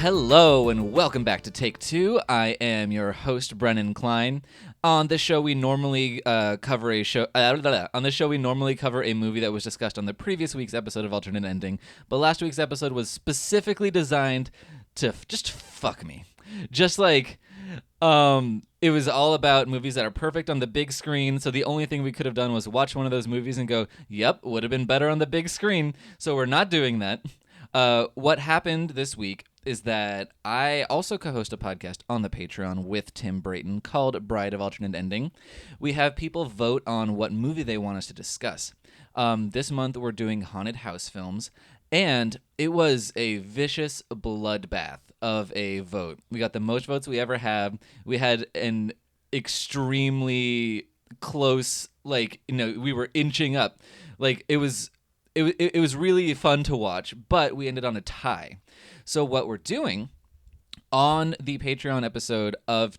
Hello and welcome back to Take Two. I am your host, Brennan Klein. On this show, we normally cover a movie that was discussed on the previous week's episode of Alternate Ending, but last week's episode was specifically designed to just fuck me. Just like it was all about movies that are perfect on the big screen, so the only thing we could have done was watch one of those movies and go, yep, would have been better on the big screen. So we're not doing that. What happened this week is that I also co-host a podcast on the Patreon with Tim Brayton called Bride of Alternate Ending. We have people vote on what movie they want us to discuss. This month we're doing haunted house films, and it was a vicious bloodbath of a vote. We got the most votes we ever have. We had an extremely close, we were inching up. It was really fun to watch, but we ended on a tie. So what we're doing on the Patreon episode of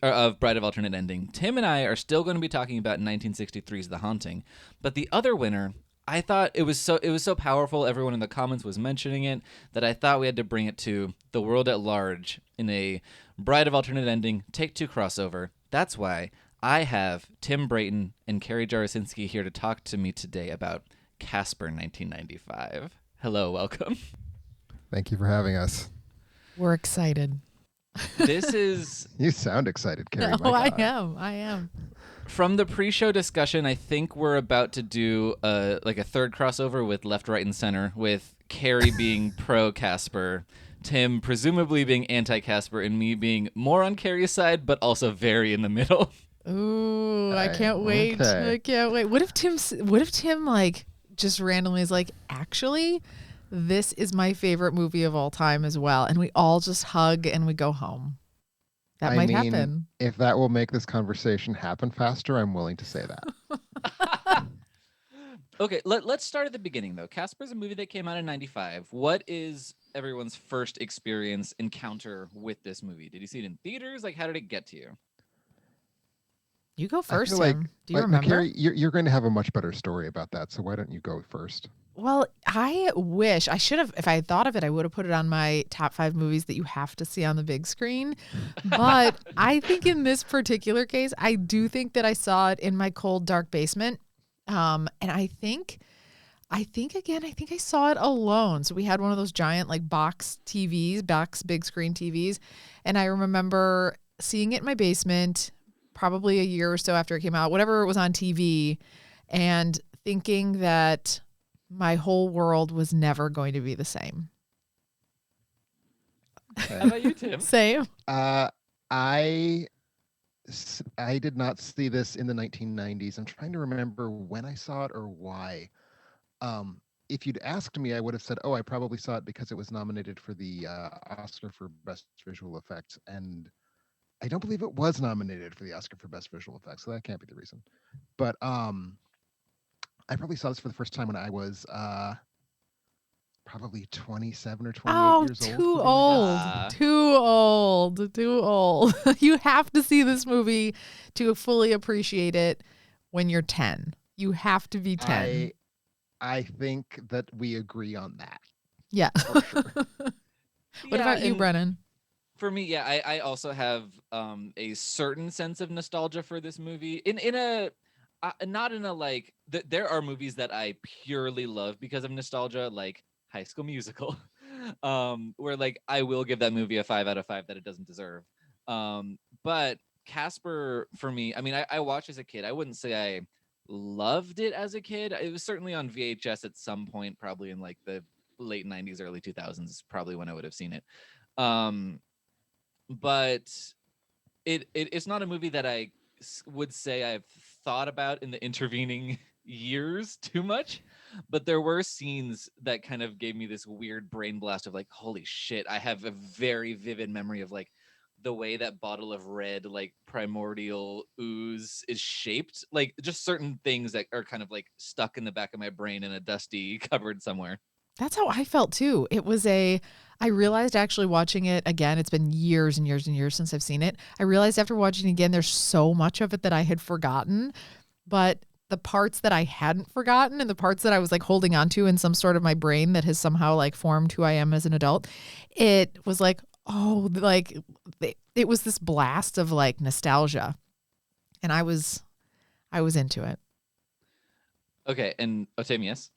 of Bride of Alternate Ending, Tim and I are still going to be talking about 1963's The Haunting, but the other winner, I thought it was so powerful, everyone in the comments was mentioning it, that I thought we had to bring it to the world at large in a Bride of Alternate Ending Take Two crossover. That's why I have Tim Brayton and Carrie Jarasinski here to talk to me today about Casper 1995. Hello, welcome. Thank you for having us. We're excited. This is... You sound excited, Carrie. No, I am. From the pre-show discussion, I think we're about to do a third crossover with Left, Right, and Center, with Carrie being pro-Casper, Tim presumably being anti-Casper, and me being more on Carrie's side, but also very in the middle. Ooh, I can't wait. Okay. I can't wait. What if Tim just randomly is like, actually, this is my favorite movie of all time as well, and we all just hug and we go home. That might happen. If that will make this conversation happen faster, I'm willing to say that. Okay, let's start at the beginning, though. Casper's a movie that came out in 95. What is everyone's first encounter with this movie? Did you see it in theaters? How did it get to you? You go first, I feel Tim. Do you remember? Carrie, you're going to have a much better story about that, so why don't you go first? Well, I wish I should have. If I had thought of it, I would have put it on my top 5 movies that you have to see on the big screen. But I think in this particular case, I do think that I saw it in my cold, dark basement. And I think I saw it alone. So we had one of those giant box big screen TVs. And I remember seeing it in my basement probably a year or so after it came out, whatever was on TV, and thinking that my whole world was never going to be the same. How about you, Tim? Same. I did not see this in the 1990s. I'm trying to remember when I saw it or why. If you'd asked me, I would have said, I probably saw it because it was nominated for the Oscar for Best Visual Effects. And I don't believe it was nominated for the Oscar for Best Visual Effects, so that can't be the reason. But I probably saw this for the first time when I was probably 27 or 28 years old. Too old. You have to see this movie to fully appreciate it when you're 10. You have to be 10. I think that we agree on that. Yeah. For sure. What about you, Brennan? For me, I also have a certain sense of nostalgia for this movie. There are movies that I purely love because of nostalgia, like High School Musical, where I will give that movie a 5 out of 5 that it doesn't deserve. But Casper, for me, I watched as a kid. I wouldn't say I loved it as a kid. It was certainly on VHS at some point, probably in the late 90s, early 2000s, probably when I would have seen it. But it's not a movie that I would say I've thought about in the intervening years too much, but there were scenes that kind of gave me this weird brain blast of holy shit. I have a very vivid memory of the way that bottle of red primordial ooze is shaped, just certain things that are kind of stuck in the back of my brain in a dusty cupboard somewhere. That's how I felt too. I realized actually watching it again, it's been years and years and years since I've seen it. I realized after watching it again, there's so much of it that I had forgotten, but the parts that I hadn't forgotten and the parts that I was like holding on to in some sort of my brain that has somehow like formed who I am as an adult, it was like, oh, like it was this blast of like nostalgia. And I was into it. Okay, and Tim, yes.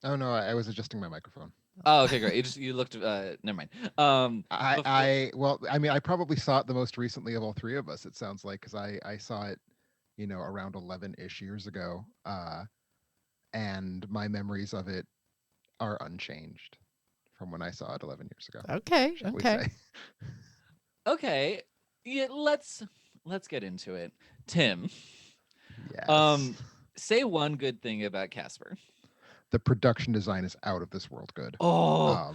Oh no, I was adjusting my microphone. Oh, okay, great. You looked. Never mind. Well, I mean, I probably saw it the most recently of all three of us. It sounds like because I saw it, around 11-ish years ago, and my memories of it are unchanged from when I saw it 11 years ago. Okay. Shall we Okay. say? Okay, yeah. Let's get into it. Tim, Yes. say one good thing about Casper. The production design is out of this world good. Oh,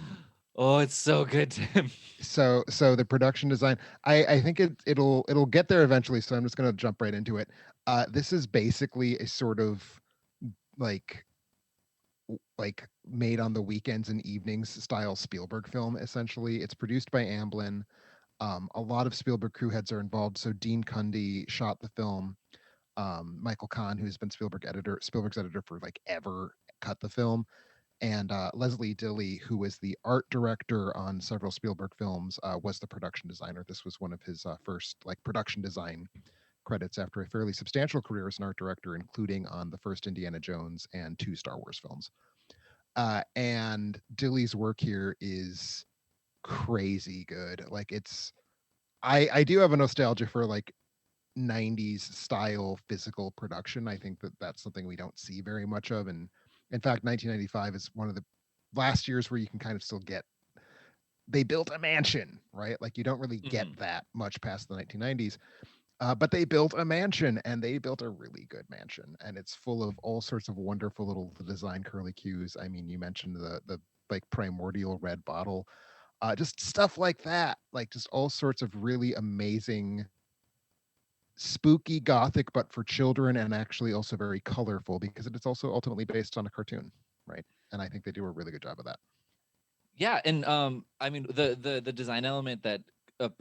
it's so good, Tim. So the production design, I think it'll get there eventually. So I'm just gonna jump right into it. This is basically a sort of like made on the weekends and evenings style Spielberg film. Essentially, it's produced by Amblin. A lot of Spielberg crew heads are involved. So Dean Cundy shot the film. Michael Kahn, who's been Spielberg's editor for like ever, cut the film. And Leslie Dilley, who was the art director on several Spielberg films, was the production designer. This was one of his first like production design credits after a fairly substantial career as an art director, including on the first Indiana Jones and 2 Star Wars films. And Dilley's work here is crazy good. Like I do have a nostalgia for like 90s style physical production. I think that's something we don't see very much of. And in fact, 1995 is one of the last years where you can kind of still get, they built a mansion, right? Like you don't really get that much past the 1990s. But they built a mansion, and they built a really good mansion, and it's full of all sorts of wonderful little design curlicues. I mean, you mentioned the like primordial red bottle, just stuff like that, like just all sorts of really amazing, spooky gothic, but for children, and actually also very colorful because it's also ultimately based on a cartoon, right? And I think they do a really good job of that. Yeah, and I mean the design element that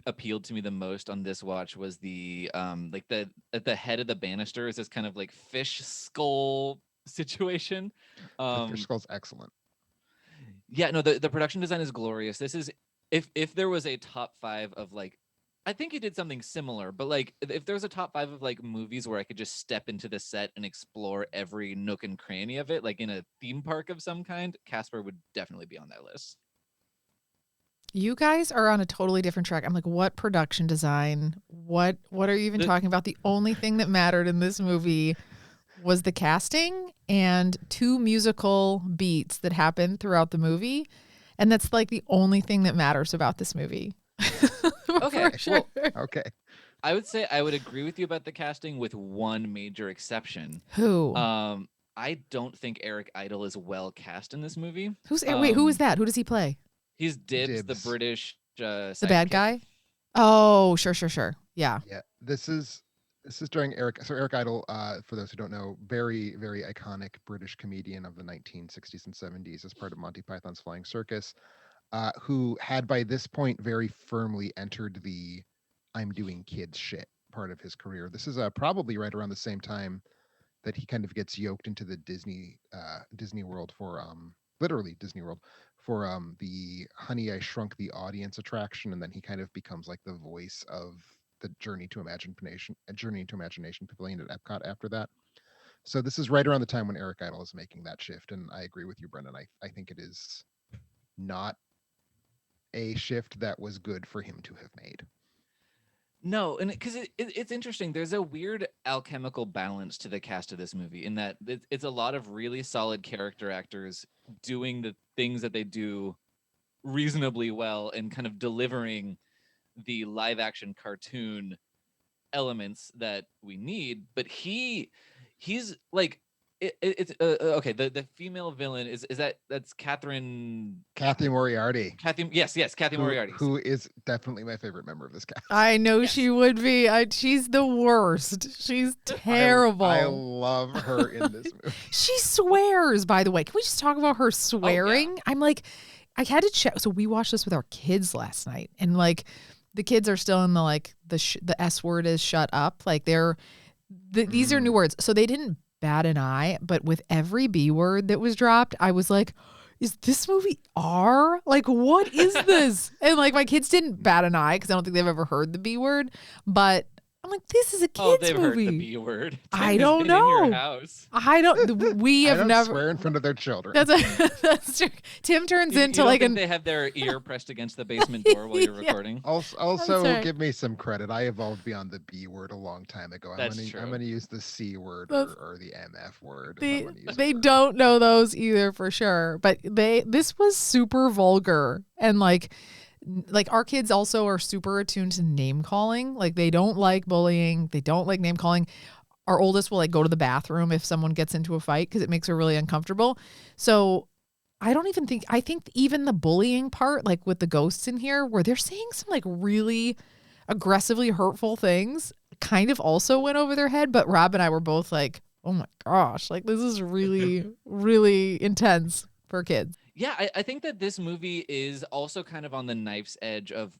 appealed to me the most on this watch was the like the at the head of the banister is this kind of like fish skull situation. The fish skull's excellent. Yeah, no, the production design is glorious. This is if there was a top 5 of like, I think he did something similar, but like if there was a top 5 of like movies where I could just step into the set and explore every nook and cranny of it, like in a theme park of some kind, Casper would definitely be on that list. You guys are on a totally different track. I'm like, what production design? What are you even talking about? The only thing that mattered in this movie was the casting and 2 musical beats that happened throughout the movie. And that's like the only thing that matters about this movie. Okay, sure. Well, okay. I would say I would agree with you about the casting with one major exception. Who? I don't think Eric Idle is well cast in this movie. Wait, who is that? Who does he play? He's Dibs, the Dibs. British The bad sidekick. guy? Oh, sure. Yeah. Yeah, this is during Eric. So Eric Idle, for those who don't know, very very iconic British comedian of the 1960s and 70s, as part of Monty Python's Flying Circus, who had by this point very firmly entered the "I'm doing kids shit" part of his career. This is probably right around the same time that he kind of gets yoked into the Disney World for literally Disney World for the Honey I Shrunk the Audience attraction, and then he kind of becomes like the voice of the Journey to Imagination Pavilion at Epcot after that. So this is right around the time when Eric Idle is making that shift, and I agree with you, Brendan. I think it is not a shift that was good for him to have made. No, and because it's interesting. There's a weird alchemical balance to the cast of this movie in that it's a lot of really solid character actors doing the things that they do reasonably well and kind of delivering the live action cartoon elements that we need. But he's like it's okay. The female villain is that's Cathy Moriarty. Cathy Moriarty, who is definitely my favorite member of this cast. I know she would be. She's the worst. She's terrible. I love her in this movie. She swears, by the way. Can we just talk about her swearing? Oh, yeah. I'm like, I had to check. So we watched this with our kids last night, and like the kids are still in the like the S word is shut up. Like These are new words. So they didn't bat an eye, but with every B word that was dropped, I was like, is this movie R? Like, what is this? And like, my kids didn't bat an eye because I don't think they've ever heard the B word. But I'm like, this is a kids they've movie. heard the B word. Tim I has don't been know. In your house. I don't. We I have don't never. swear in front of their children. That's true. Tim turns You into don't like think they have their ear pressed against the basement door while you're Yeah. recording? Also sorry. give me some credit. I evolved beyond the B word a long time ago. That's I'm true. gonna use the C word That's- or the MF word. if I'm gonna use a They word. don't know those either for sure. But this was super vulgar and like our kids also are super attuned to name calling. Like they don't like bullying. They don't like name calling. Our oldest will like go to the bathroom if someone gets into a fight because it makes her really uncomfortable. So I think even the bullying part, like with the ghosts in here, where they're saying some like really aggressively hurtful things, kind of also went over their head. But Rob and I were both like, oh my gosh, like this is really, really intense for kids. Yeah, I think that this movie is also kind of on the knife's edge of,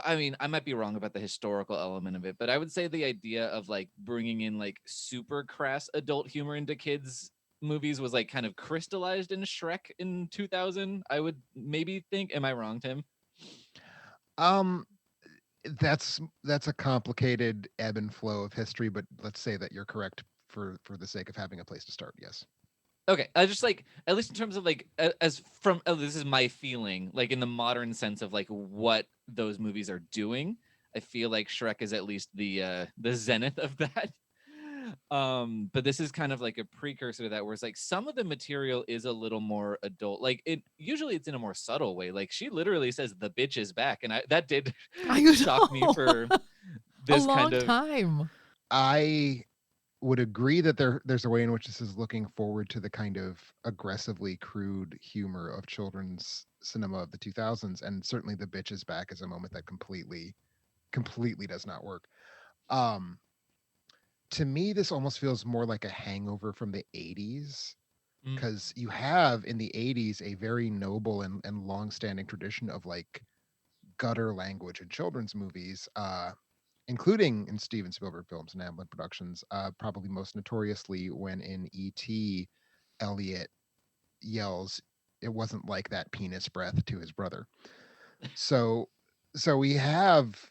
I mean, I might be wrong about the historical element of it, but I would say the idea of like bringing in like super crass adult humor into kids movies was like kind of crystallized in Shrek in 2000. I would maybe think, am I wrong, Tim? Um, that's a complicated ebb and flow of history, but let's say that you're correct for the sake of having a place to start. Yes. Okay, I just like, at least in terms of like as from this is my feeling, like in the modern sense of like what those movies are doing. I feel like Shrek is at least the zenith of that. But this is kind of like a precursor to that, where it's like some of the material is a little more adult. Like it usually it's in a more subtle way. Like she literally says the bitch is back, and that did shock me for this a long kind of time. I would agree that there's a way in which this is looking forward to the kind of aggressively crude humor of children's cinema of the 2000s, and certainly the bitch is back is a moment that completely does not work. To me, this almost feels more like a hangover from the 80s, because you have in the 80s a very noble and long-standing tradition of like gutter language in children's movies, including in Steven Spielberg films and Amblin Productions, probably most notoriously when in E.T., Elliot yells, "It wasn't like that penis breath" to his brother. So we have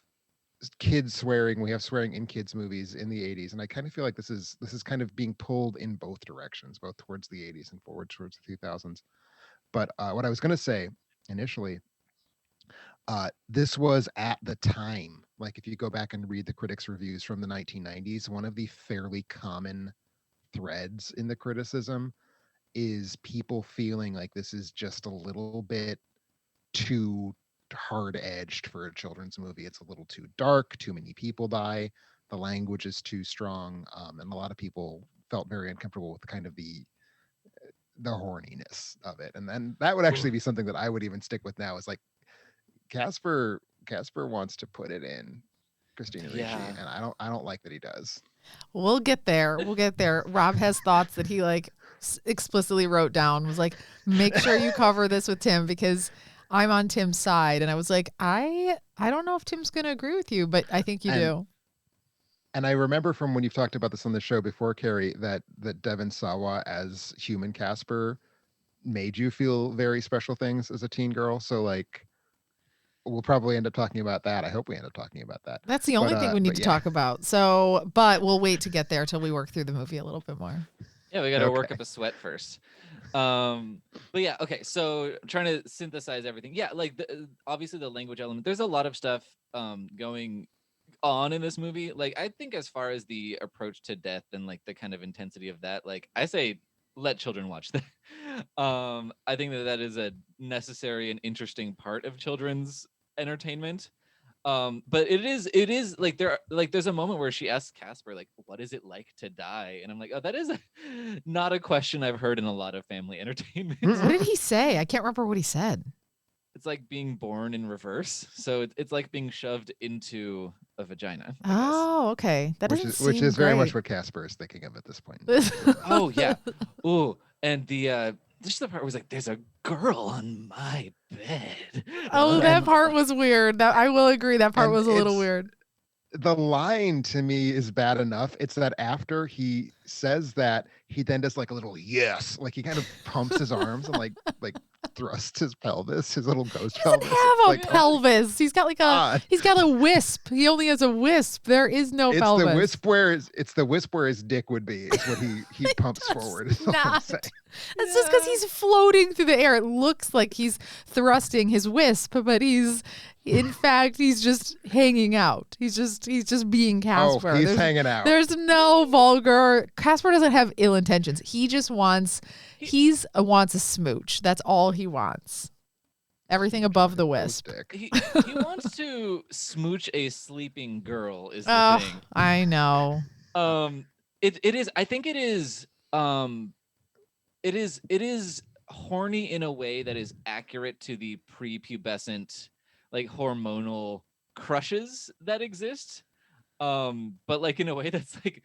kids swearing, we have swearing in kids movies in the 80s, and I kind of feel like this is kind of being pulled in both directions, both towards the 80s and forward towards the 2000s. But what I was going to say initially, this was at the time, like if you go back and read the critics' reviews from the 1990s, one of the fairly common threads in the criticism is people feeling like this is just a little bit too hard-edged for a children's movie. It's a little too dark, too many people die, the language is too strong, and a lot of people felt very uncomfortable with kind of the horniness of it. And then that would actually be something that I would even stick with now, is like Casper wants to put it in Christina Ricci, and I don't like that he does. We'll get there. Rob has thoughts that he like explicitly wrote down, was like, make sure you cover this with Tim because I'm on Tim's side. And I was like, I don't know if Tim's going to agree with you, but I think you do. And I remember from when you've talked about this on the show before, Carrie, that Devon Sawa as human Casper made you feel very special things as a teen girl. So like, we'll probably end up talking about that. I hope we end up talking about that. That's the only thing we need to talk about. So, but we'll wait to get there till we work through the movie a little bit more. Yeah, we got to work up a sweat first. But yeah, okay. So trying to synthesize everything. Yeah, like obviously the language element. There's a lot of stuff going on in this movie. Like I think as far as the approach to death and like the kind of intensity of that, like I say, let children watch that. I think that is a necessary and interesting part of children's entertainment. But it is like there's a moment where she asks Casper like, what is it like to die? And I'm like, oh, that is not a question I've heard in a lot of family entertainment. What did he say? I can't remember what he said. It's like being born in reverse. So it's like being shoved into a vagina. Oh, okay. That which is very much what Casper is thinking of at this point. Oh yeah. Ooh, and this the part was like, there's a girl on my bed. Oh, that part was weird. That I will agree. That part was a little weird. the line to me is bad enough. It's that after he says that, he then does like a little yes, like he kind of pumps his arms and like thrusts his pelvis, his little ghost He doesn't pelvis. have a Like, oh my pelvis. He's got God. he's got a wisp. He only has a wisp. There is no It's pelvis. the wisp where his dick would be, is what he pumps does forward. Is all I'm not. saying. It's just because he's floating through the air. It looks like he's thrusting his wisp, but in fact, he's just hanging out. He's just being Casper. Oh, he's hanging out. There's no vulgar. Casper doesn't have ill intentions. He just wants a smooch. That's all he wants. Everything above the wisp. He wants to smooch a sleeping girl is the thing. I know. It is. I think it is. It is horny in a way that is accurate to the prepubescent, like hormonal crushes that exist. But like in a way that's like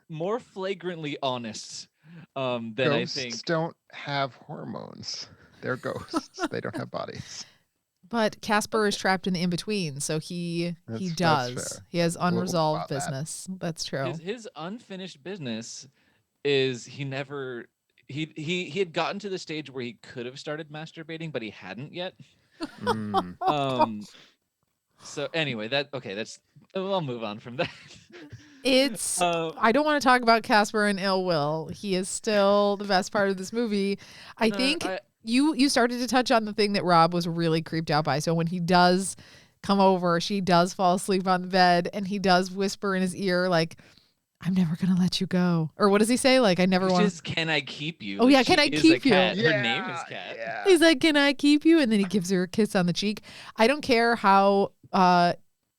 more flagrantly honest. Than Ghosts I think. don't have hormones. They're ghosts. They don't have bodies. But Casper is trapped in the in-between, so he That's does. fair. He has unresolved about that. business. That's true. His unfinished business is he had gotten to the stage where he could have started masturbating, but he hadn't yet. So anyway, I'll move on from that. It's I don't want to talk about Casper and ill will. He is still the best part of this movie. I think you started to touch on the thing that Rob was really creeped out by. So when he does come over, she does fall asleep on the bed, and he does whisper in his ear like, "I'm never gonna let you go," or what does he say? Like, "I never want." Just, can I keep you? Oh like, yeah, can I keep you? Cat. Her name is Cat. Yeah. He's like, "Can I keep you?" And then he gives her a kiss on the cheek. I don't care how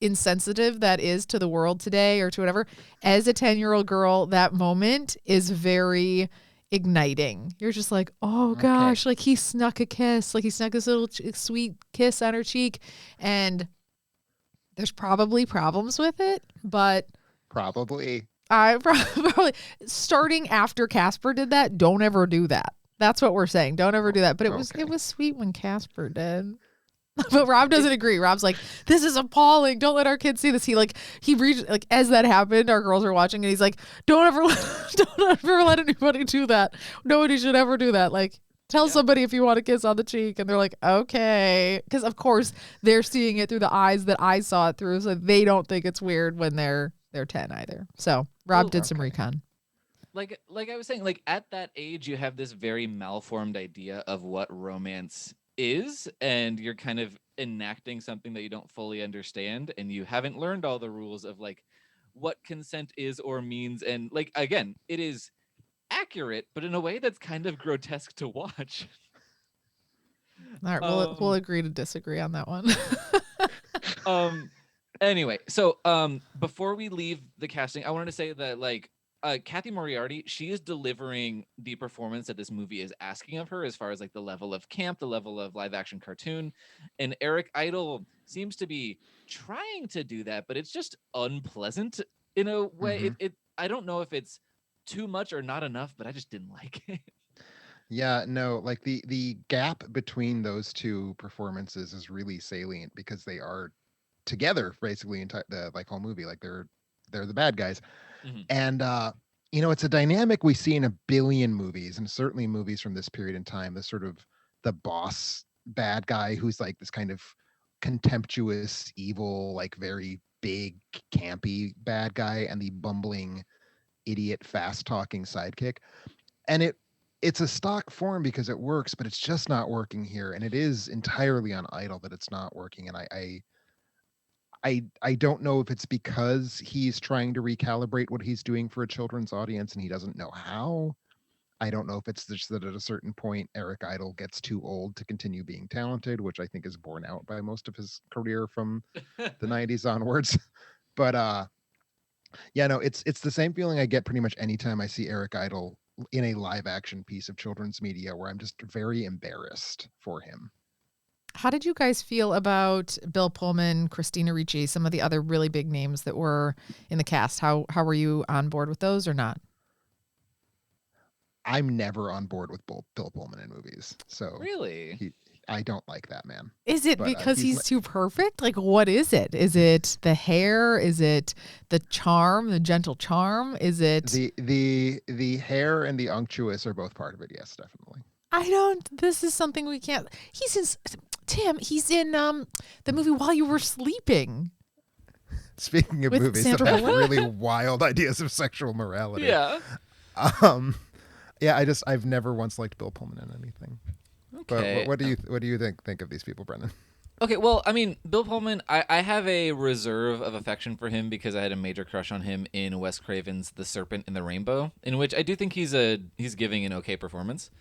insensitive that is to the world today or to whatever. As a 10-year-old girl, that moment is very igniting. You're just like, oh gosh, like he snuck a kiss, like he snuck this little sweet kiss on her cheek, and there's probably problems with it, but Probably. I probably starting after Casper did that, don't ever do that. That's what we're saying. Don't ever do that. But it was sweet when Casper did. But Rob doesn't agree. Rob's like, this is appalling. Don't let our kids see this. He reached, like, as that happened, our girls are watching, and he's like, don't ever let anybody do that. Nobody should ever do that. Like, tell somebody if you want a kiss on the cheek. And they're like, okay. Because of course they're seeing it through the eyes that I saw it through. So they don't think it's weird when they're 10 either. So Rob did some recon. Like I was saying, like at that age, you have this very malformed idea of what romance is, and you're kind of enacting something that you don't fully understand, and you haven't learned all the rules of like what consent is or means. And like, again, it is accurate, but in a way that's kind of grotesque to watch. All right, we'll agree to disagree on that one. Anyway, so before we leave the casting, I wanted to say that like Kathy Moriarty, she is delivering the performance that this movie is asking of her, as far as like the level of camp, the level of live action cartoon, and Eric Idle seems to be trying to do that, but it's just unpleasant in a way. Mm-hmm. I don't know if it's too much or not enough, but I just didn't like it. Yeah, no, like the gap between those two performances is really salient because they are together basically in the like whole movie. Like they're the bad guys. Mm-hmm. And it's a dynamic we see in a billion movies, and certainly movies from this period in time, the sort of the boss bad guy who's like this kind of contemptuous, evil, like very big, campy bad guy, and the bumbling idiot, fast talking sidekick. And it's a stock form because it works, but it's just not working here. And it is entirely on Idle that it's not working. And I don't know if it's because he's trying to recalibrate what he's doing for a children's audience and he doesn't know how. I don't know if it's just that at a certain point Eric Idle gets too old to continue being talented, which I think is borne out by most of his career from the 90s onwards. But it's the same feeling I get pretty much anytime I see Eric Idle in a live action piece of children's media, where I'm just very embarrassed for him. How did you guys feel about Bill Pullman, Christina Ricci, some of the other really big names that were in the cast? How were you on board with those or not? I'm never on board with Bill Pullman in movies. So really, I don't like that man. Is it But, because he's he's too perfect? Like, what is it? Is it the hair? Is it the charm, the gentle charm? Is it the hair and the unctuous are both part of it. Yes, definitely. I don't. This is something we can't. He's in Tim. He's in the movie While You Were Sleeping. Speaking of With movies Sandra that have Bullock? really wild ideas of sexual morality. Yeah. Yeah, I've never once liked Bill Pullman in anything. Okay. But what do you think of these people, Brendan? Okay, well, I mean, Bill Pullman, I have a reserve of affection for him because I had a major crush on him in Wes Craven's The Serpent and the Rainbow, in which I do think he's giving an okay performance.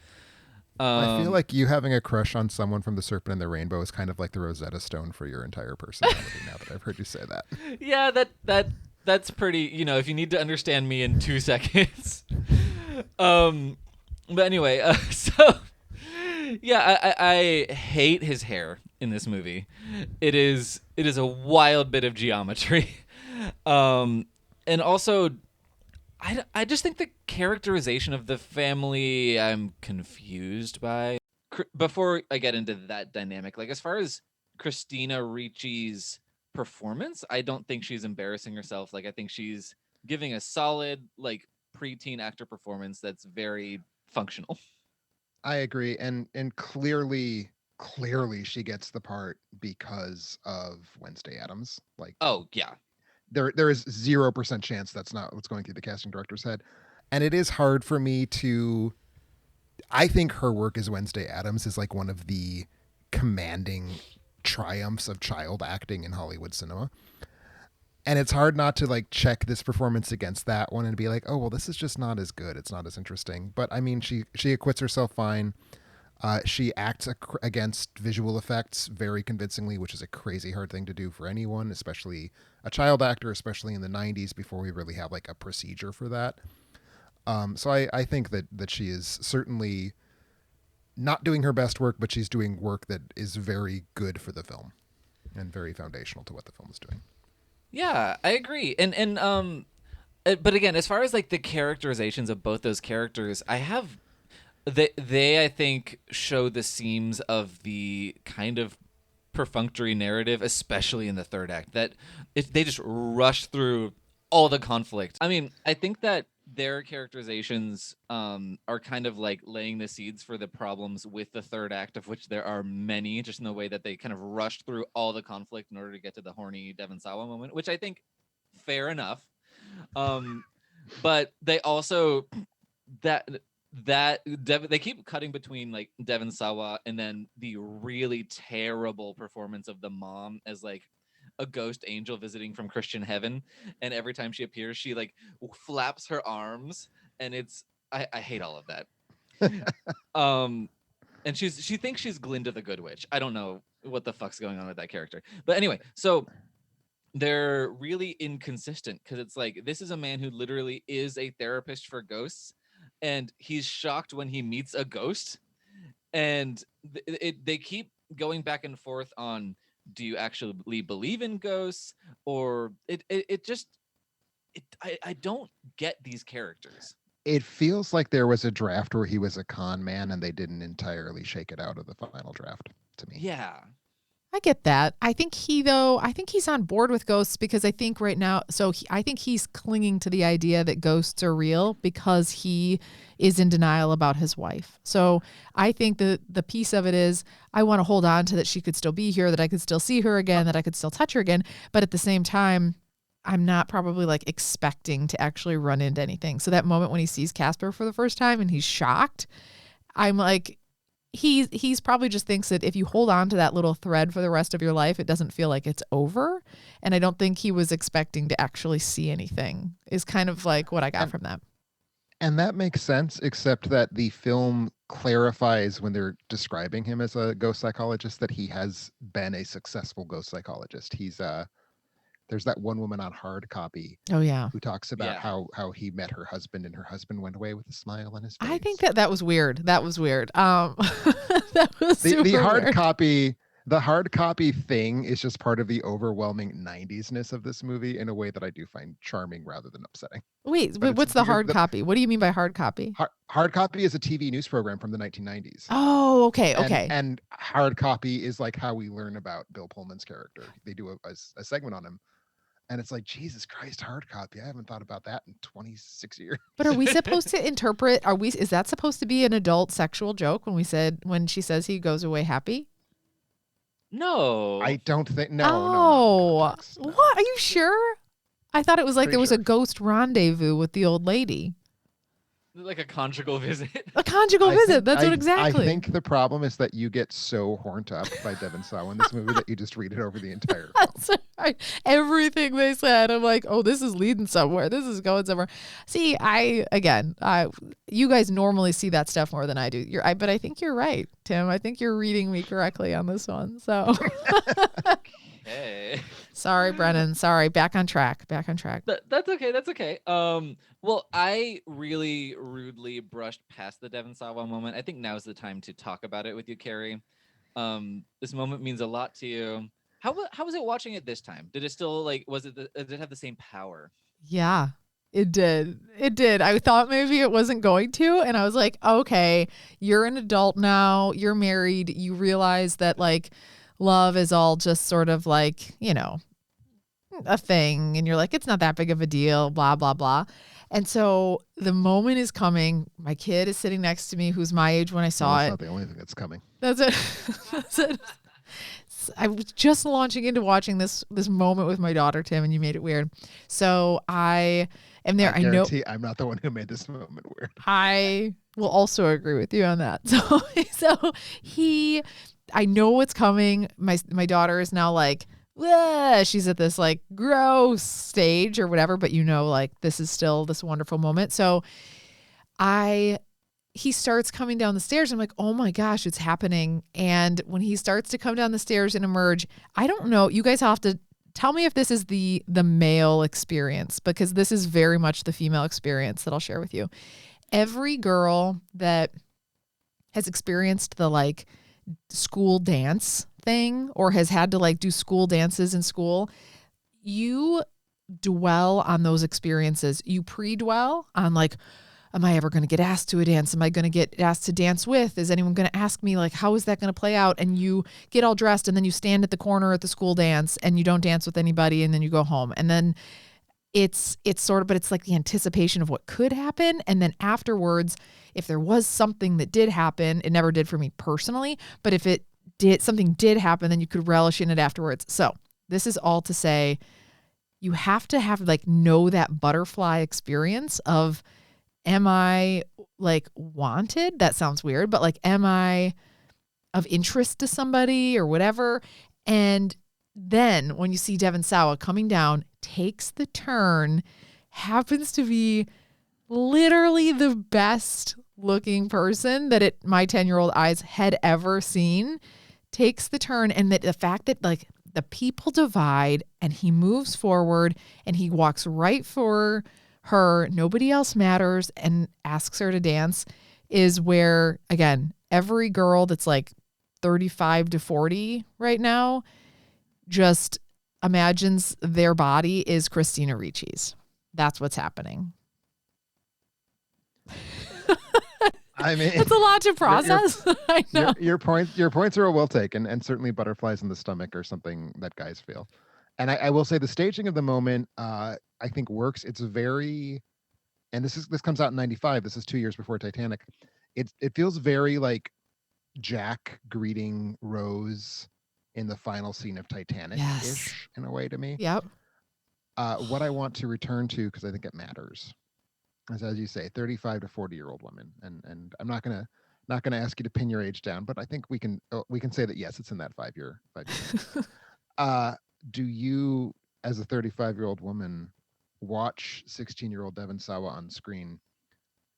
I feel like you having a crush on someone from The Serpent and the Rainbow is kind of like the Rosetta Stone for your entire personality now that I've heard you say that. Yeah, that's pretty, if you need to understand me in 2 seconds. But anyway, so yeah, I hate his hair in this movie. It is a wild bit of geometry. And also I just think the characterization of the family I'm confused by. Before I get into that dynamic, like as far as Christina Ricci's performance, I don't think she's embarrassing herself. Like I think she's giving a solid like preteen actor performance that's very functional. I agree, and clearly she gets the part because of Wednesday Addams. Like, Oh yeah. there is 0% chance that's not what's going through the casting director's head, and it is hard for me to. I think her work as Wednesday Addams is like one of the commanding triumphs of child acting in Hollywood cinema. And it's hard not to like check this performance against that one and be like, oh, well, this is just not as good. It's not as interesting. But I mean, she acquits herself fine. She acts against visual effects very convincingly, which is a crazy hard thing to do for anyone, especially a child actor, especially in the 90s before we really have like a procedure for that. So I think that she is certainly not doing her best work, but she's doing work that is very good for the film and very foundational to what the film is doing. Yeah, I agree. But again, as far as like the characterizations of both those characters, they I think show the seams of the kind of perfunctory narrative, especially in the third act, that they just rush through all the conflict. I mean, I think that their characterizations are kind of like laying the seeds for the problems with the third act, of which there are many, just in the way that they kind of rushed through all the conflict in order to get to the horny Devon Sawa moment, which I think fair enough. But they also they keep cutting between like Devon Sawa and then the really terrible performance of the mom as like a ghost angel visiting from Christian heaven, and every time she appears she like flaps her arms, and I hate all of that. And she thinks she's Glinda the Good Witch. I don't know what the fuck's going on with that character, but anyway, so they're really inconsistent because it's like this is a man who literally is a therapist for ghosts, and he's shocked when he meets a ghost, and they keep going back and forth on, do you actually believe in ghosts, or I don't get these characters. It feels like there was a draft where he was a con man and they didn't entirely shake it out of the final draft to me. Yeah. I get that. I think he's on board with ghosts because I think right now, I think he's clinging to the idea that ghosts are real because he is in denial about his wife. So I think the piece of it is I want to hold on to that she could still be here, that I could still see her again, that I could still touch her again. But at the same time, I'm not probably like expecting to actually run into anything. So that moment when he sees Casper for the first time and he's shocked, I'm like, he's probably just thinks that if you hold on to that little thread for the rest of your life, it doesn't feel like it's over. And I don't think he was expecting to actually see anything, is kind of like what I got from that. And that makes sense, except that the film clarifies when they're describing him as a ghost psychologist that he has been a successful ghost psychologist. There's that one woman on Hard Copy. Oh yeah. Who talks about how he met her husband and her husband went away with a smile on his face. I think that was weird. That was weird. That was the Hard weird. Copy. The hard copy thing is just part of the overwhelming 90s-ness of this movie in a way that I do find charming rather than upsetting. Wait, But it's what's the weird hard that copy? What do you mean by hard copy? hard copy is a TV news program from the 1990s. Oh, okay, okay. And hard copy is like how we learn about Bill Pullman's character. They do a segment on him. And it's like, Jesus Christ, hard copy. I haven't thought about that in 26 years. But are we supposed to interpret, is that supposed to be an adult sexual joke when she says he goes away happy? No. I don't think, no. Oh, No. what? Are you sure? I thought it was like Pretty there was sure. a ghost rendezvous with the old lady. Like a conjugal visit. A conjugal I visit. think- That's what exactly. I think the problem is that you get so horned up by Devon Sawa in this movie that you just read it over the entire film. That's right. Everything they said, I'm like, oh, this is leading somewhere. This is going somewhere. See, you guys normally see that stuff more than I do. But I think you're right, Tim. I think you're reading me correctly on this one. So, Hey. sorry, Brennan. Sorry. Back on track. That's okay. That's okay. Well, I really rudely brushed past the Devon Sawa moment. I think now's the time to talk about it with you, Carrie. This moment means a lot to you. How was it watching it this time? Did it still did it have the same power? Yeah, it did. It did. I thought maybe it wasn't going to. And I was like, okay, you're an adult now. You're married. You realize that love is all just sort of a thing. And you're like, it's not that big of a deal, blah, blah, blah. And so the moment is coming. My kid is sitting next to me, who's my age when I saw That's it. not the only thing that's coming. That's it. That's it. I was just launching into watching this moment with my daughter, Tim, and you made it weird. So I am there. I know guarantee I'm not the one who made this moment weird. I will also agree with you on that. I know what's coming. My daughter is now like, "Wah," she's at this gross stage or whatever, but this is still this wonderful moment. So he starts coming down the stairs. I'm like, oh my gosh, it's happening. And when he starts to come down the stairs and emerge, I don't know. You guys have to tell me if this is the male experience, because this is very much the female experience that I'll share with you. Every girl that has experienced the school dance thing or has had to do school dances in school, you dwell on those experiences. You pre-dwell on am I ever going to get asked to a dance? Am I going to get asked to dance with? Is anyone going to ask me how is that going to play out? And you get all dressed and then you stand at the corner at the school dance and you don't dance with anybody and then you go home. And then it's the anticipation of what could happen. And then afterwards, if there was something that did happen, it never did for me personally, but if something did happen, then you could relish in it afterwards. So this is all to say, you have to have know that butterfly experience of, am I wanted? That sounds weird, but am I of interest to somebody or whatever? And then when you see Devon Sawa coming down, takes the turn, happens to be literally the best looking person that my 10-year-old eyes had ever seen, takes the turn. And that the fact that the people divide and he moves forward and he walks right for her, nobody else matters, and asks her to dance is where, again, every girl that's 35 to 40 right now just imagines their body is Christina Ricci's. That's what's happening. I mean, it's a lot to process. I know. Your points are well taken, and certainly butterflies in the stomach are something that guys feel. And I will say the staging of the moment, I think works. It's very, and this comes out in '95. This is 2 years before Titanic. It feels very like Jack greeting Rose in the final scene of Titanic-ish Yes. in a way to me. Yep. What I want to return to, because I think it matters, is, as you say, 35 to 40-year-old women, and I'm not gonna ask you to pin your age down, but I think we can say that yes, it's in that 5 year. Do you, as a 35-year-old woman, watch 16-year-old Devon Sawa on screen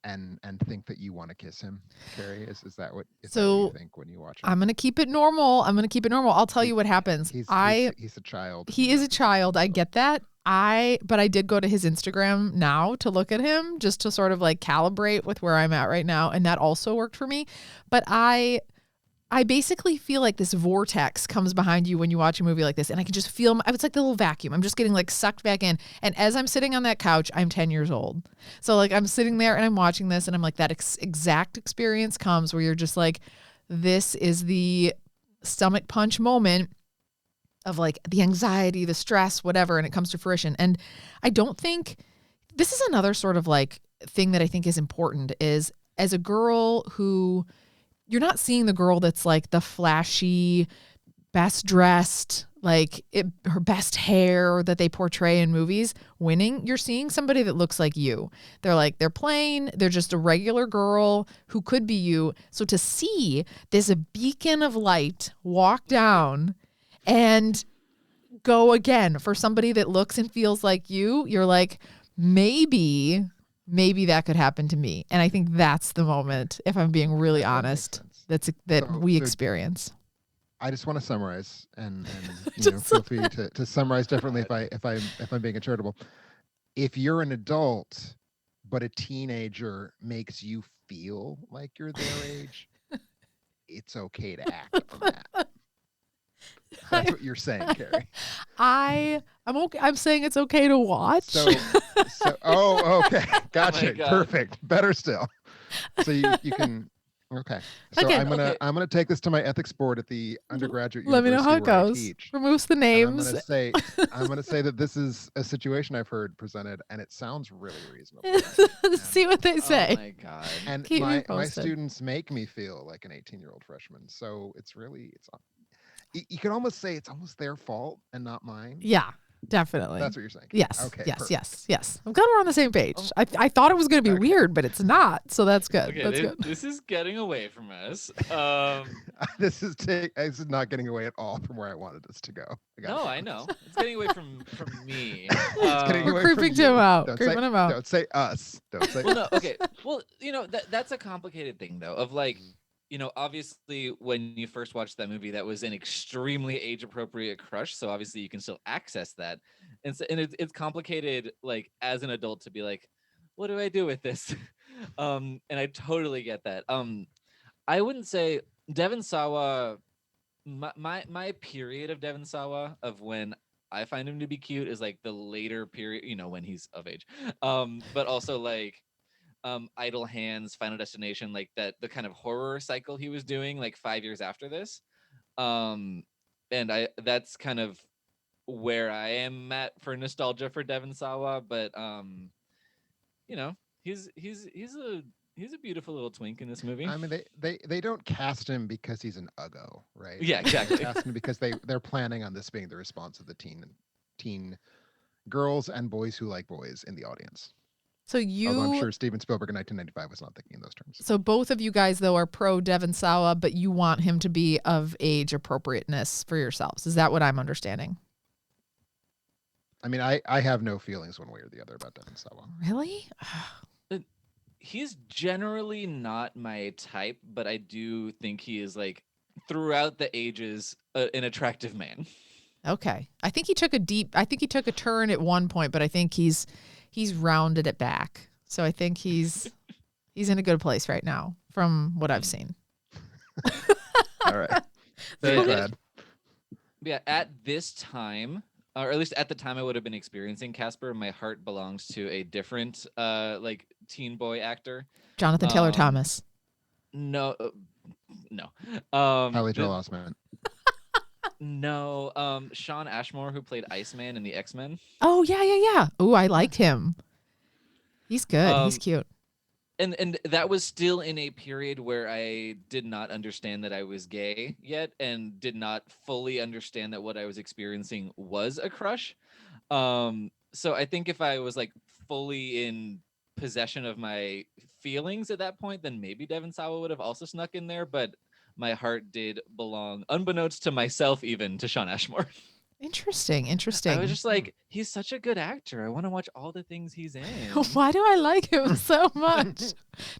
and think that you want to kiss him, Carrie? Is that what you think when you watch him? I'm going to keep it normal. I'll tell you what happens. He's a child. He is a child. I get that. But I did go to his Instagram now to look at him just to sort of calibrate with where I'm at right now. And that also worked for me. But I I basically feel like this vortex comes behind you when you watch a movie like this, and I can just feel, it's like the little vacuum. I'm just getting like sucked back in. And as I'm sitting on that couch, I'm 10 years old. So like I'm sitting there and I'm watching this, and I'm like, that exact experience comes where you're just like, this is the stomach punch moment of like the anxiety, the stress, whatever, and it comes to fruition. And I don't think, this is another sort of like thing that I think is important, is as a girl who, you're not seeing the girl that's like the flashy, best dressed, like her best hair that they portray in movies winning. You're seeing somebody that looks like you. They're plain. They're just a regular girl who could be you. So to see this beacon of light walk down and go again for somebody that looks and feels like you're like, maybe that could happen to me. And I think that's the moment, if I'm being really honest, we experience. I just want to summarize, and feel free to summarize differently if I'm being uncharitable. If you're an adult, but a teenager makes you feel like you're their age, it's okay to act on that. That's what you're saying, Carrie. I'm okay. I'm saying it's okay to watch. Okay, gotcha. Oh Perfect. Better still. So you can. Okay. So Okay. I'm gonna take this to my ethics board at the undergraduate Let me know how it university where I goes. teach. Removes the And names. I'm gonna say that this is a situation I've heard presented, and it sounds really reasonable. See what they say. Oh my God. And Keep me my posted. students make me feel like an 18-year-old freshman. So it's you can almost say it's almost their fault and not mine. Yeah, definitely. That's what you're saying. Yes. Okay. Yes. Perfect. Yes. I'm glad we're on the same page. I thought it was going to be weird, but it's not. So that's good. Okay, That's good. this is getting away from us. This is not getting away at all from where I wanted this to go. No, I know. It's getting away from me. It's getting We're away from creeping you. him out. Don't Creeping say, him out. Don't say us. Don't say Well, no, okay. Well, that's a complicated thing, though, of like, obviously when you first watched that movie, that was an extremely age-appropriate crush. So obviously you can still access that. And it's complicated, like, as an adult to be like, what do I do with this? And I totally get that. I wouldn't say Devon Sawa, my period of Devon Sawa of when I find him to be cute is like the later period, when he's of age. But also like, Idle Hands, Final Destination, like the kind of horror cycle he was doing like 5 years after this. And that's kind of where I am at for nostalgia for Devon Sawa, but he's a beautiful little twink in this movie. I mean, they don't cast him because he's an uggo, right? Yeah, exactly. They cast him because they're planning on this being the response of the teen girls and boys who like boys in the audience. So Although I'm sure Steven Spielberg in 1995 was not thinking in those terms. So both of you guys, though, are pro Devon Sawa, but you want him to be of age appropriateness for yourselves. Is that what I'm understanding? I mean, I have no feelings one way or the other about Devon Sawa. Really? He's generally not my type, but I do think he is, like, throughout the ages, an attractive man. Okay. I think he took a turn at one point, but I think he's rounded it back. So I think he's in a good place right now from what I've seen. All right. Very glad. Yeah, at this time, or at least at the time I would have been experiencing Casper, my heart belongs to a different like teen boy actor. Jonathan Taylor Thomas. No. Haley Joel Osment. No, Sean Ashmore, who played Iceman in the X-Men. Oh, yeah. Oh, I liked him. He's good. He's cute. And that was still in a period where I did not understand that I was gay yet, and did not fully understand that what I was experiencing was a crush. So I think if I was like fully in possession of my feelings at that point, then maybe Devon Sawa would have also snuck in there, but my heart did belong, unbeknownst to myself, even to Sean Ashmore. Interesting. I was just like, he's such a good actor. I want to watch all the things he's in. Why do I like him so much?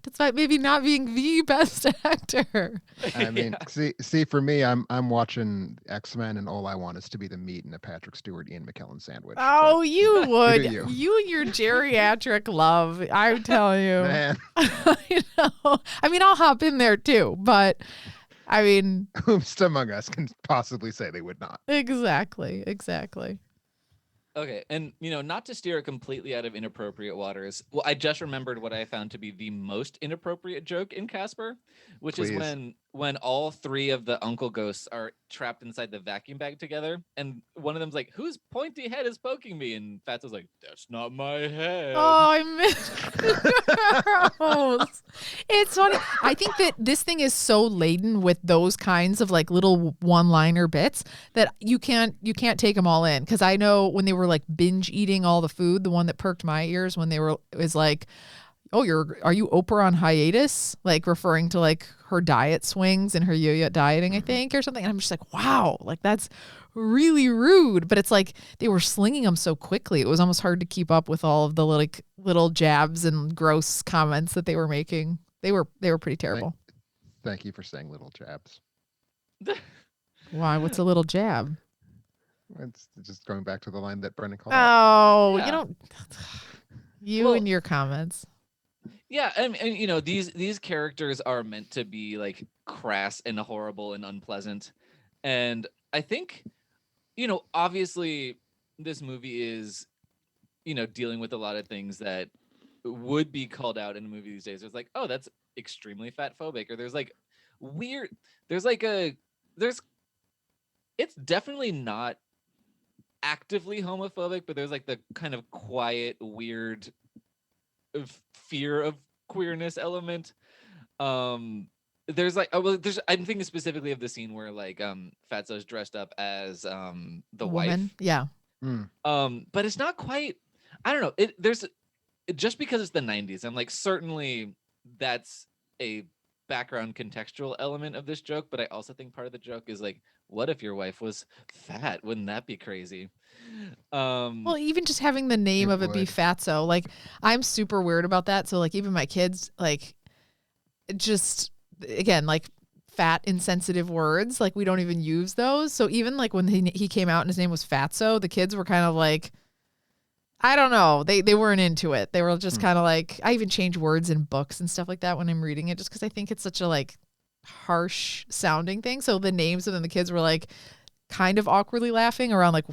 Despite maybe not being the best actor. I mean, see, for me, I'm watching X-Men, and all I want is to be the meat in a Patrick Stewart, Ian McKellen sandwich. Oh, you would. You. You and your geriatric love. I tell you. Man. I know. I mean, I'll hop in there too, but I mean, Whomst among us can possibly say they would not? exactly. Okay, and not to steer it completely out of inappropriate waters. Well, I just remembered what I found to be the most inappropriate joke in Casper, which is Please. when all three of the uncle ghosts are trapped inside the vacuum bag together, and one of them's like, "Whose pointy head is poking me?" And Fatso's like, "That's not my head." Oh, I miss. It's funny. I think that this thing is so laden with those kinds of like little one-liner bits that you can't take them all in. Because I know when they were like binge eating all the food, the one that perked my ears when it was like, "Oh, are you Oprah on hiatus?" Like referring to like her diet swings and her yo-yo dieting, I think, or something. And I'm just like, wow, like that's really rude. But it's like they were slinging them so quickly. It was almost hard to keep up with all of the little jabs and gross comments that they were making. They were pretty terrible. Thank you for saying little jabs. Why? What's a little jab? It's just going back to the line that Brennan called. Oh, Yeah. you don't. Well, And your comments. Yeah, and these characters are meant to be like crass and horrible and unpleasant, and I think obviously this movie is dealing with a lot of things that would be called out in a movie these days. There's like, oh, that's extremely fat phobic, or there's like weird. There's it's definitely not actively homophobic, but there's like the kind of quiet, weird fear of queerness element. There's like, I'm thinking specifically of the scene where like Fatso's dressed up as the Woman. wife. Yeah. But it's not quite. I don't know. Just because it's the 90s, I'm like, certainly that's a background contextual element of this joke, but I also think part of the joke is like, what if your wife was fat? Wouldn't that be crazy? Well, even just having the name of it be Fatso, like I'm super weird about that. So like even my kids, like just again, like fat insensitive words, like we don't even use those. So even like when he came out and his name was Fatso, the kids were kind of like, I don't know. They weren't into it. They were just kind of like, I even change words in books and stuff like that when I'm reading it, just because I think it's such a like harsh sounding thing. So the names of them, the kids were like kind of awkwardly laughing around like,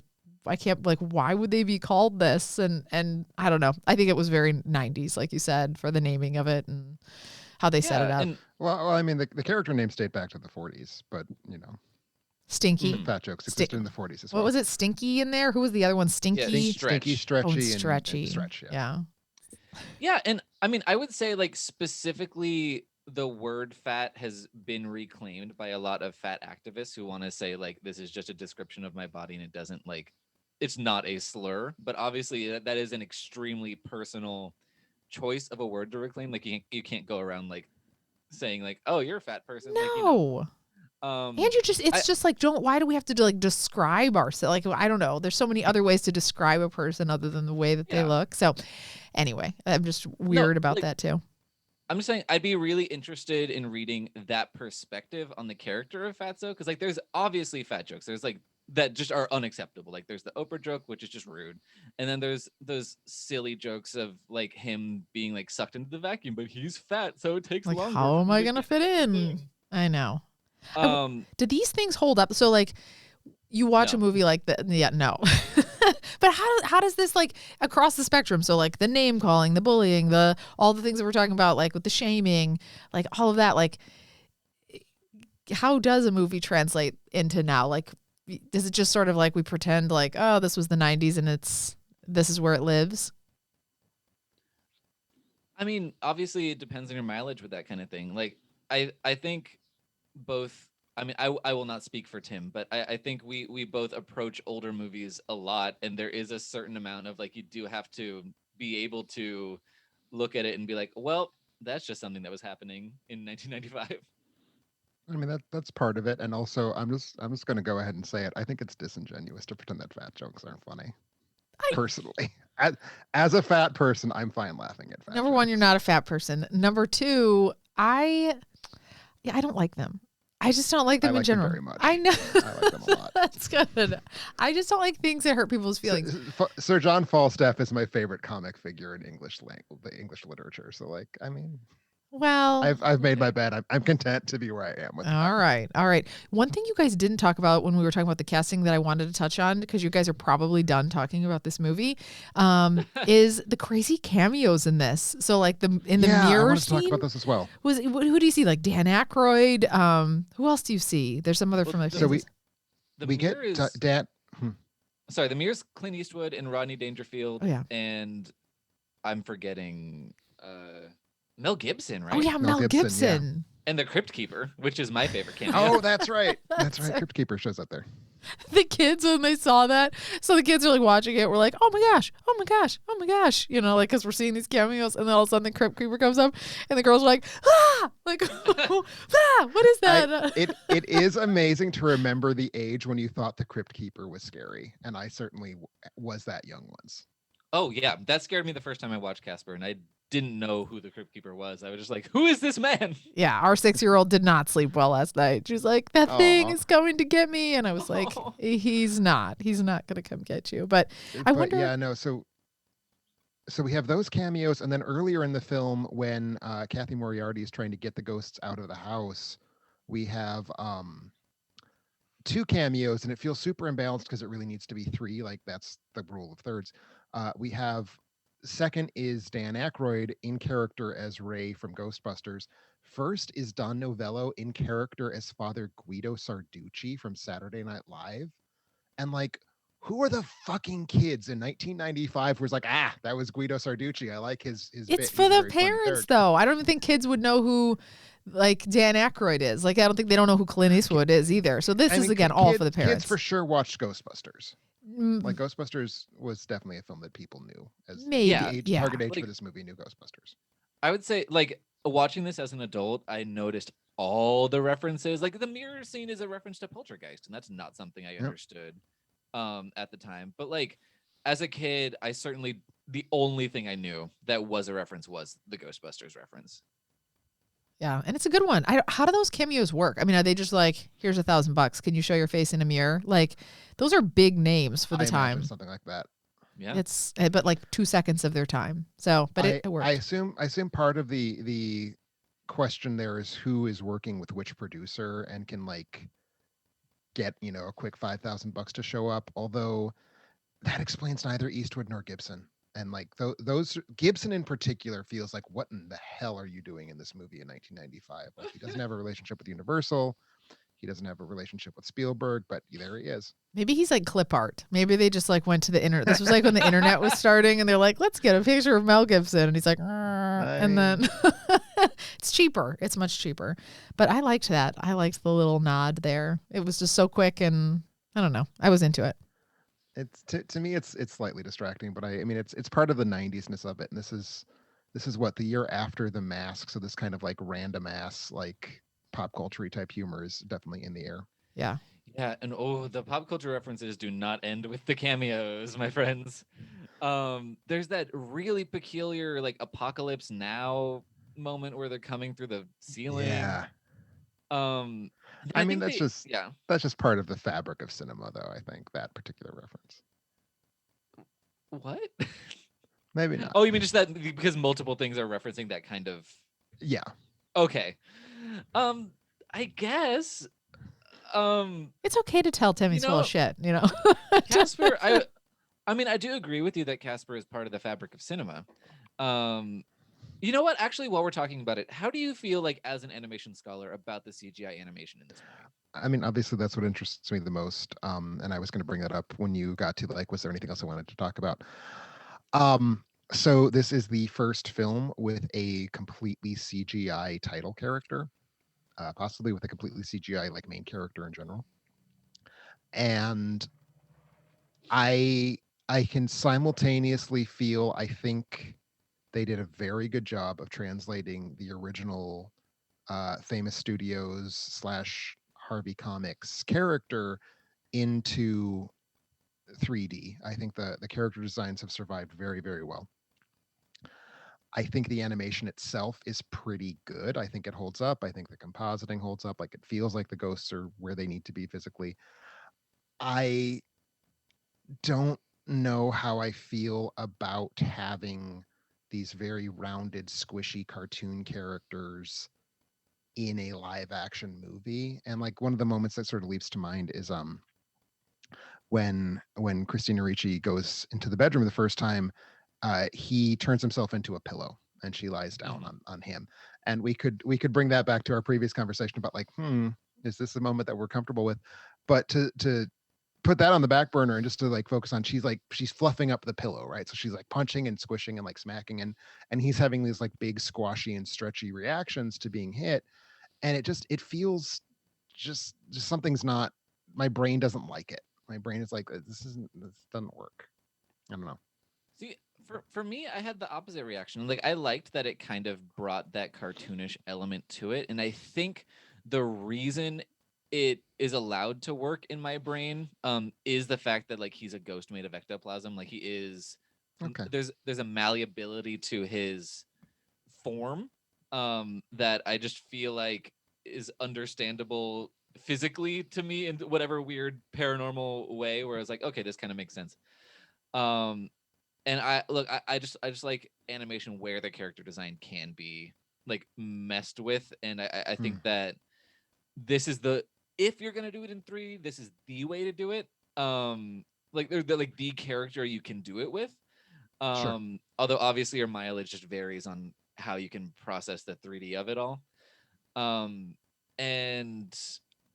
I can't, like, why would they be called this? And I don't know. I think it was very 90s, like you said, for the naming of it and how they set it up. Well, I mean, the character names date back to the 40s, but Stinky. the fat jokes existed in the 40s as well. What was it? Stinky in there? Who was the other one? Stinky? Yeah, Stinky, Stretchy, and Stretchy. and Stretch. Yeah. Yeah, and I mean, I would say like specifically the word fat has been reclaimed by a lot of fat activists who want to say like this is just a description of my body and it doesn't like, it's not a slur, but obviously that is an extremely personal choice of a word to reclaim. Like you can't go around like saying like, oh, you're a fat person. No. Like, and it's just like, why do we have to like describe ourselves? Like, I don't know. There's so many other ways to describe a person other than the way that they look. So anyway, I'm just weird about that too. I'm just saying I'd be really interested in reading that perspective on the character of Fatso. Cause like there's obviously fat jokes. There's like that just are unacceptable. Like there's the Oprah joke, which is just rude. And then there's those silly jokes of like him being like sucked into the vacuum, but he's fat. So it takes like, longer. How am I going to fit in? I know. Do these things hold up? So like you watch a movie like that. Yeah, no. But how does this like across the spectrum? So like the name calling, the bullying, all the things that we're talking about, like with the shaming, like all of that, like how does a movie translate into now? Like, is it just sort of like we pretend like, oh, this was the 90s and this is where it lives? I mean, obviously it depends on your mileage with that kind of thing. Like I think both, I mean, I will not speak for Tim, but I think we both approach older movies a lot, and there is a certain amount of like, you do have to be able to look at it and be like, well, that's just something that was happening in 1995. I mean, that's part of it. And also I'm just going to go ahead and say it. I think it's disingenuous to pretend that fat jokes aren't funny. Personally, as a fat person, I'm fine laughing at fat Number jokes. one, you're not a fat person. Number two, I don't like them. I just don't like them in general. Them very much. I know. I like them a lot. That's good. I just don't like things that hurt people's feelings. Sir John Falstaff is my favorite comic figure in the English literature. So like, I mean, Well, I've made my bed. I'm content to be where I am with that. all right. All right. One thing you guys didn't talk about when we were talking about the casting that I wanted to touch on, because you guys are probably done talking about this movie, is the crazy cameos in this. So like in the Yeah, I mirror wanted to talk scene, about this as well. who do you see? Like Dan Aykroyd. Who else do you see? There's some other Well, familiar So faces. we get mirror is Dan. sorry. The mirror's Clint Eastwood and Rodney Dangerfield. Oh, yeah. And I'm forgetting Mel Gibson, right? Oh yeah, Mel Mel Gibson, Gibson. And the Crypt Keeper, which is my favorite cameo. Oh, that's right. That's right. Crypt Keeper shows up there. The kids, when they saw that, so the kids are like watching it, we're like, oh my gosh, oh my gosh, oh my gosh, you know, like, because we're seeing these cameos, and then all of a sudden the Crypt Keeper comes up and the girls are like, ah, like, ah, what is that? It is amazing to remember the age when you thought the Crypt Keeper was scary, and I certainly was that young once. Oh yeah, that scared me the first time I watched Casper, and I didn't know who the Crypt Keeper was. I was just like, "Who is this man?" Yeah, our 6-year-old did not sleep well last night. She was like, that thing Aw. is coming to get me, and I was like, he's not gonna come get you. But I wonder. Yeah, no. So we have those cameos, and then earlier in the film, when Kathy Moriarty is trying to get the ghosts out of the house, we have 2 cameos, and it feels super imbalanced because it really needs to be 3. Like that's the rule of thirds. We have second is Dan Aykroyd in character as Ray from Ghostbusters. First is Don Novello in character as Father Guido Sarducci from Saturday Night Live. And like, who are the fucking kids in 1995 who was like, that was Guido Sarducci. I like his It's bit. for He's a the very funny parents, character." though. I don't even think kids would know who, like, Dan Aykroyd is. Like, I don't think they don't know who Clint Eastwood is either. So this I is, mean, again, all for the Kids parents. for sure watched Ghostbusters. Mm, Like Ghostbusters was definitely a film that people knew as Maybe, the age, yeah. target age Like- for this movie knew Ghostbusters. I would say, like, watching this as an adult, I noticed all the references. Like, the mirror scene is a reference to Poltergeist, and that's not something I understood at the time. But like, as a kid, I certainly the only thing I knew that was a reference was the Ghostbusters reference. Yeah, and it's a good one. How do those cameos work? I mean, are they just like, here's $1,000? Can you show your face in a mirror? Like, those are big names for the I imagine time. something like that. Yeah, It's but like 2 seconds of their time. So, but it worked. I assume part of the question there is who is working with which producer and can like get a quick $5,000 to show up. Although that explains neither Eastwood nor Gibson. And like those Gibson in particular feels like, what in the hell are you doing in this movie in 1995? Like, he doesn't have a relationship with Universal. He doesn't have a relationship with Spielberg, but there he is. Maybe he's like clip art. Maybe they just like went to the internet. This was like when the internet was starting, and they're like, let's get a picture of Mel Gibson, and he's like, and then it's cheaper. It's much cheaper. But I liked that. I liked the little nod there. It was just so quick, and I don't know. I was into it. It's to me, it's slightly distracting, but I mean, it's part of the 90s-ness of it, and this is what the year after The Mask, so this kind of like random ass like pop culture type humor is definitely in the air. Yeah. yeah, and the pop culture references do not end with the cameos, my friends. There's that really peculiar like Apocalypse Now moment where they're coming through the ceiling. Yeah. I mean, think that's just part of the fabric of cinema, though. I think that particular reference. What? Maybe not. Oh, you mean just that because multiple things are referencing that kind of? Yeah. Okay. I guess. It's okay to tell Timmy's full of shit, you know. Casper, I mean, I do agree with you that Casper is part of the fabric of cinema. You know what? Actually, while we're talking about it, how do you feel like as an animation scholar about the CGI animation in this movie? I mean, obviously that's what interests me the most. And I was going to bring that up when you got to like, was there anything else I wanted to talk about? So this is the first film with a completely CGI title character, possibly with a completely CGI like main character in general. And I can simultaneously feel, I think they did a very good job of translating the original Famous Studios / Harvey Comics character into 3D. I think the character designs have survived very, very well. I think the animation itself is pretty good. I think it holds up. I think the compositing holds up. Like, it feels like the ghosts are where they need to be physically. I don't know how I feel about having these very rounded, squishy cartoon characters in a live action movie. And like one of the moments that sort of leaps to mind is when Christina Ricci goes into the bedroom the first time, he turns himself into a pillow and she lies down on him. And we could bring that back to our previous conversation about like, is this a moment that we're comfortable with? But to put that on the back burner and just to like focus on, she's fluffing up the pillow, right? So she's like punching and squishing and like smacking, and he's having these like big squashy and stretchy reactions to being hit. And it feels just something's not, my brain doesn't like it. My brain is like, this doesn't work. I don't know. See, for me, I had the opposite reaction. Like, I liked that it kind of brought that cartoonish element to it. And I think the reason it is allowed to work in my brain is the fact that like he's a ghost made of ectoplasm. Like he is, Okay. There's a malleability to his form that I just feel like is understandable physically to me in whatever weird paranormal way, where I was like, okay, this kind of makes sense. And I just like animation where the character design can be like messed with, and I think that this is if you're gonna do it in 3, this is the way to do it. Like they're like the character you can do it with. Sure. Although obviously your mileage just varies on how you can process the 3D of it all. And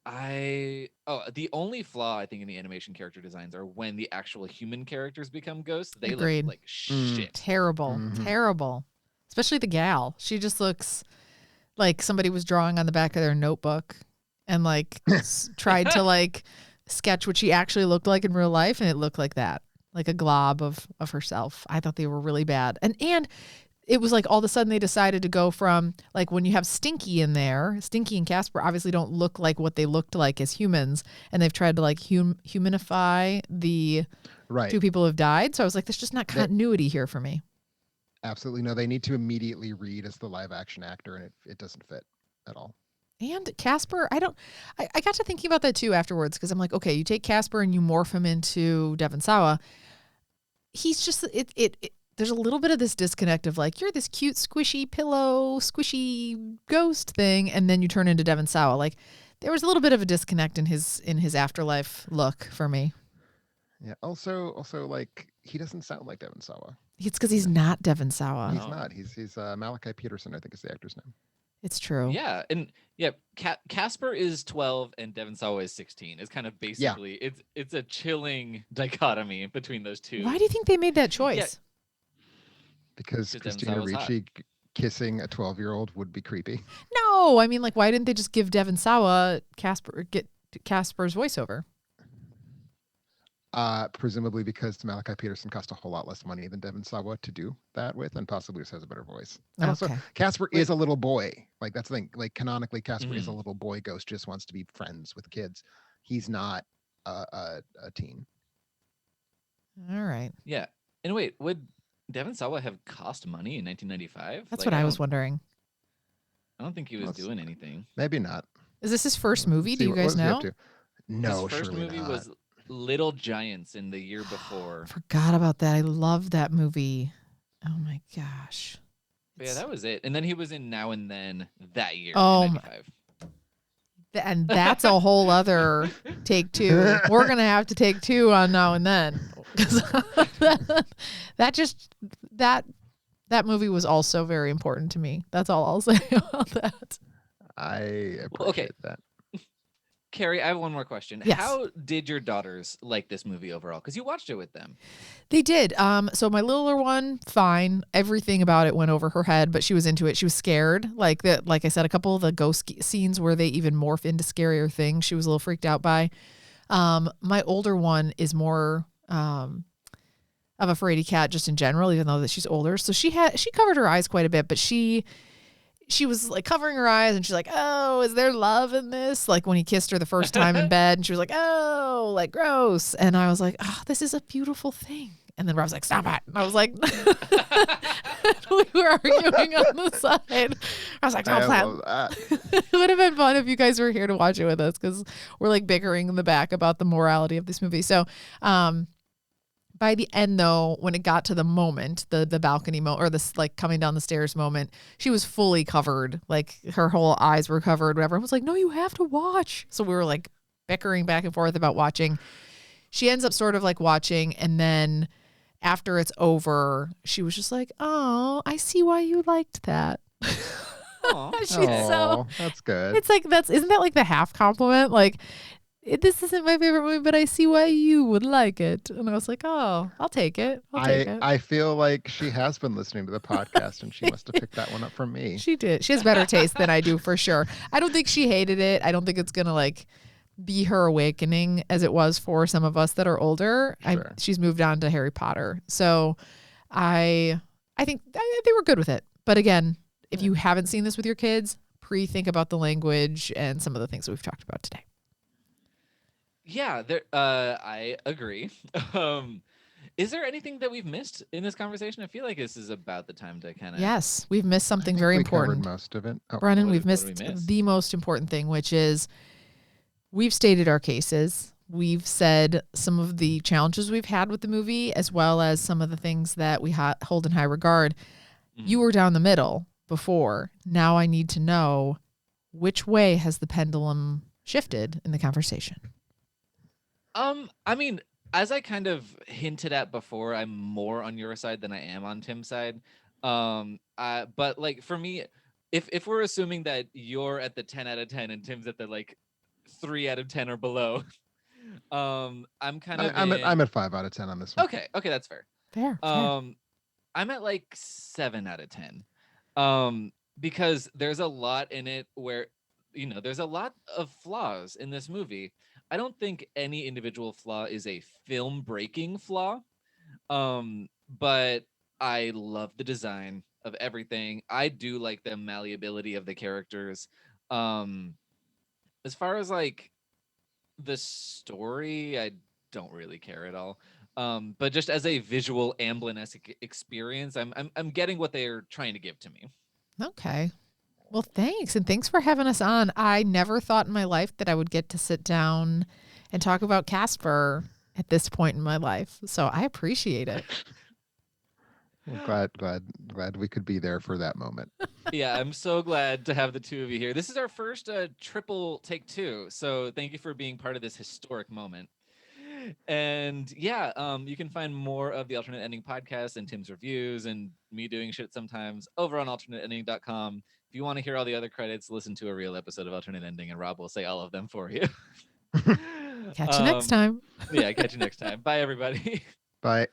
the only flaw I think in the animation character designs are when the actual human characters become ghosts. They Agreed. look like shit. Terrible. Especially the gal. She just looks like somebody was drawing on the back of their notebook and like tried to like sketch what she actually looked like in real life, and it looked like that, like a glob of herself. I thought they were really bad. And it was like all of a sudden they decided to go from like when you have Stinky in there, Stinky and Casper obviously don't look like what they looked like as humans, and they've tried to like humanify the two people who have died. So I was like, there's just not continuity here for me. Absolutely no. They need to immediately read as the live action actor, and it doesn't fit at all. And Casper, I got to thinking about that too afterwards, because I'm like, okay, you take Casper and you morph him into Devon Sawa. He's just there's a little bit of this disconnect of like, you're this cute squishy pillow, squishy ghost thing, and then you turn into Devon Sawa. Like there was a little bit of a disconnect in his afterlife look for me. Yeah. Also like he doesn't sound like Devon Sawa. It's because he's not Devon Sawa. He's not. He's Malachi Peterson, I think is the actor's name. It's true. Yeah, and Casper is 12 and Devon Sawa is 16. It's kind of basically it's a chilling dichotomy between those two. Why do you think they made that choice? Yeah. Because Christina Ricci kissing a 12-year-old would be creepy. No, I mean, like, why didn't they just give Devon Sawa get Casper's voiceover? Presumably because Malachi Peterson cost a whole lot less money than Devon Sawa to do that with, and possibly just has a better voice. And also, Casper is a little boy. Like that's the thing. Like canonically, Casper is a little boy ghost. Just wants to be friends with kids. He's not a teen. All right. Yeah. And wait, would Devon Sawa have cost money in 1995? That's what I was wondering. I don't think he was doing anything. Maybe not. Is this his first movie? Do you guys know? No, his first movie was Little Giants in the year before. Forgot about that. I love that movie. Oh my gosh. Yeah, that was it. And then he was in Now and Then that year. Oh, in 95. And that's a whole other take two. We're gonna have to take two on Now and Then. That movie was also very important to me. That's all I'll say about that. I appreciate that. Carrie, I have one more question. Yes. How did your daughters like this movie overall? Because you watched it with them. They did. So my littler one, fine. Everything about it went over her head, but she was into it. She was scared. Like I said, a couple of the ghost scenes where they even morph into scarier things, she was a little freaked out by. My older one is more of a fraidy cat just in general, even though that she's older. So she covered her eyes quite a bit, but she was like covering her eyes and she's like, oh, is there love in this? Like when he kissed her the first time in bed and she was like, oh, like gross. And I was like, oh, this is a beautiful thing. And then Rob was like, stop it. And I was like, we were arguing on the side. I was like, don't plan. It would have been fun if you guys were here to watch it with us because we're like bickering in the back about the morality of this movie. So, but By the end, though, when it got to the moment, the balcony moment, or this like coming down the stairs moment, she was fully covered. Like her whole eyes were covered, whatever. I was like, no, you have to watch. So we were like bickering back and forth about watching. She ends up sort of like watching, and then after it's over, she was just like, oh, I see why you liked that. That's good. It's like, isn't that like the half compliment? Like, this isn't my favorite movie, but I see why you would like it. And I was like, oh, I'll take it. I feel like she has been listening to the podcast and she must have picked that one up from me. She did. She has better taste than I do, for sure. I don't think she hated it. I don't think it's going to like be her awakening as it was for some of us that are older. Sure. She's moved on to Harry Potter. So I think they were good with it. But again, if you haven't seen this with your kids, think about the language and some of the things that we've talked about today. Yeah, I agree. Is there anything that we've missed in this conversation? I feel like this is about the time to kind of... Yes, we've missed something very important. Covered most of it. Oh. Brennan, we've missed the most important thing, which is we've stated our cases. We've said some of the challenges we've had with the movie, as well as some of the things that we hold in high regard. Mm-hmm. You were down the middle before. Now I need to know, which way has the pendulum shifted in the conversation? I mean, as I kind of hinted at before, I'm more on your side than I am on Tim's side. But like for me, if we're assuming that you're at the 10 out of 10 and Tim's at the like 3 out of 10 or below, I'm at 5 out of 10 on this one. Okay, that's fair. Fair. I'm at like 7 out of 10. Because there's a lot in it where, there's a lot of flaws in this movie. I don't think any individual flaw is a film-breaking flaw, but I love the design of everything. I do like the malleability of the characters. As far as like the story, I don't really care at all. But just as a visual Amblin-esque experience, I'm getting what they're trying to give to me. Okay. Well, thanks. And thanks for having us on. I never thought in my life that I would get to sit down and talk about Casper at this point in my life. So I appreciate it. Well, glad we could be there for that moment. Yeah, I'm so glad to have the two of you here. This is our first triple take two. So thank you for being part of this historic moment. And yeah, you can find more of the Alternate Ending podcast and Tim's reviews and me doing shit sometimes over on alternateending.com. If you want to hear all the other credits, listen to a real episode of Alternate Ending and Rob will say all of them for you. Catch you next time. Yeah, catch you next time. Bye, everybody. Bye.